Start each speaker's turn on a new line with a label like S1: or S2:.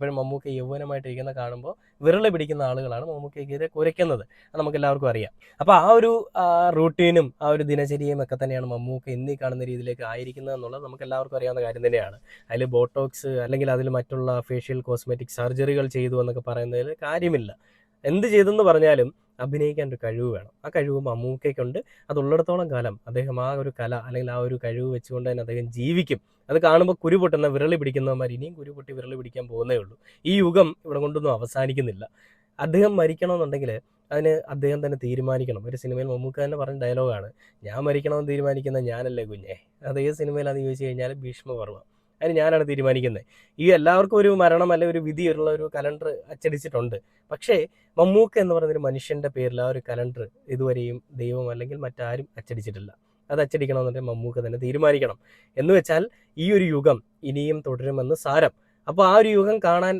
S1: ഇപ്പോഴും മമ്മൂക്ക യൗവനമായിട്ടിരിക്കുന്ന കാണുമ്പോൾ വിരളി പിടിക്കുന്ന ആളുകളാണ് മമ്മൂക്കയ്ക്കെതിരെ കുരയ്ക്കുന്നത്. അത് നമുക്ക് എല്ലാവർക്കും അറിയാം. അപ്പോൾ ആ ഒരു റൂട്ടീനും ആ ഒരു ദിനചര്യയും ഒക്കെ തന്നെയാണ് മമ്മൂക്ക എന്നീ കാണുന്ന രീതിയിലേക്ക് ആയിരിക്കുന്നത് എന്നുള്ളത് നമുക്ക് എല്ലാവർക്കും അറിയാവുന്ന കാര്യം തന്നെയാണ്. അതിൽ ബോട്ടോക്സ് അല്ലെങ്കിൽ അതിൽ മറ്റുള്ള ഫേഷ്യൽ കോസ്മെറ്റിക് സർജറികൾ ചെയ്തു എന്നൊക്കെ പറയുന്നതിൽ കാര്യമില്ല. എന്ത് ചെയ്തെന്ന് പറഞ്ഞാലും അഭിനയിക്കാൻ ഒരു കഴിവ് വേണം. ആ കഴിവ് മമ്മൂക്കയ്ക്കുണ്ട്. അതുള്ളിടത്തോളം കാലം അദ്ദേഹം ആ ഒരു കല അല്ലെങ്കിൽ ആ ഒരു കഴിവ് വെച്ചുകൊണ്ട് തന്നെ അദ്ദേഹം ജീവിക്കും. അത് കാണുമ്പോൾ കുരു പൊട്ടുന്ന വിരളി പിടിക്കുന്നവന്മാർ ഇനിയും കുരു പൊട്ടി വിരളി പിടിക്കാൻ പോകുന്നേ ഉള്ളൂ. ഈ യുഗം ഇവിടെ കൊണ്ടൊന്നും അവസാനിക്കുന്നില്ല. അദ്ദേഹം മരിക്കണമെന്നുണ്ടെങ്കിൽ അതിന് അദ്ദേഹം തന്നെ തീരുമാനിക്കണം. ഒരു സിനിമയിൽ മമ്മൂക്ക തന്നെ പറഞ്ഞ ഡയലോഗാണ്, ഞാൻ മരിക്കണമെന്ന് തീരുമാനിക്കുന്ന ഞാനല്ലേ കുഞ്ഞേ. അത് ഏത് സിനിമയിലാണെന്ന് ചോദിച്ചു കഴിഞ്ഞാൽ ഭീഷ്മപർവ്വം. അതിന് ഞാനാണ് തീരുമാനിക്കുന്നത്. ഈ എല്ലാവർക്കും ഒരു മരണം അല്ലെങ്കിൽ ഒരു വിധിയുള്ള ഒരു കലണ്ടർ അച്ചടിച്ചിട്ടുണ്ട്. പക്ഷേ മമ്മൂക്ക എന്ന് പറയുന്നൊരു മനുഷ്യൻ്റെ പേരിൽ ആ ഒരു കലണ്ടർ ഇതുവരെയും ദൈവം അല്ലെങ്കിൽ മറ്റാരും അച്ചടിച്ചിട്ടില്ല. അത് അച്ചടിക്കണമെന്നുണ്ടെങ്കിൽ മമ്മൂക്ക തന്നെ തീരുമാനിക്കണം. എന്ന് വെച്ചാൽ ഈ ഒരു യുഗം ഇനിയും തുടരുമെന്ന് സാരം. അപ്പോൾ ആ ഒരു യുഗം കാണാൻ